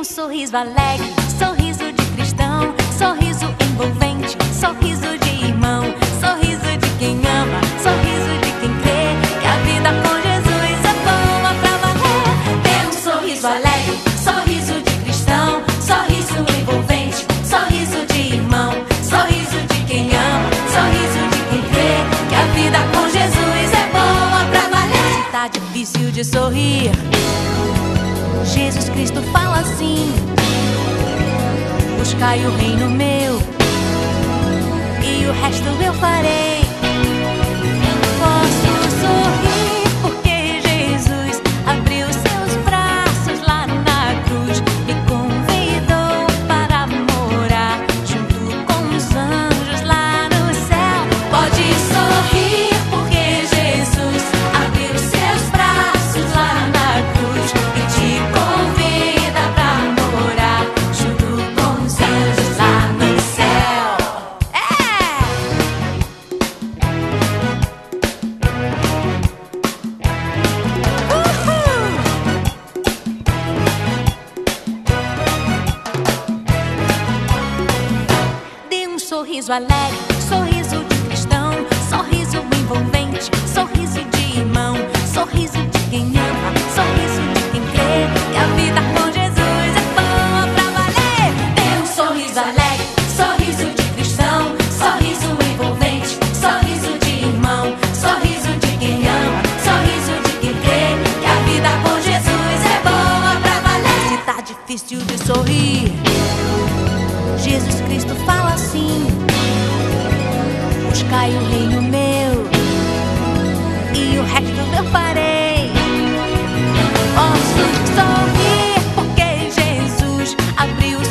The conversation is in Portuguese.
Sorriso alegre, sorriso de cristão, sorriso envolvente, sorriso de irmão, sorriso de quem ama, sorriso de quem crê que a vida com Jesus é boa pra valer. Dê um sorriso alegre, sorriso de cristão, sorriso envolvente, sorriso de irmão, sorriso de quem ama, sorriso de quem crê que a vida com Jesus é boa pra valer. Se tá difícil de sorrir, Jesus Cristo fala assim: buscai o reino meu e o resto eu farei. Posso sorrir porque Jesus abriu seus braços lá na cruz, me convidou para morar junto com os anjos lá no céu. Pode sorrir porque Jesus abriu seus braços lá na cruz e te convida para morar junto com os anjos lá no céu. Dê um sorriso alegre, sorriso de cristão, sorriso envolvente, sorriso de irmão, sorriso de quem ama, sorriso de quem crê que a vida com Jesus é boa pra valer. Dê um sorriso alegre, sorriso de cristão, sorriso envolvente, sorriso de irmão, sorriso de quem ama, sorriso de quem crê que a vida com Jesus é boa pra valer. Se tá difícil de sorrir, Jesus Cristo fala assim: buscai o reino meu e o resto eu farei. Posso sorrir porque Jesus abriu o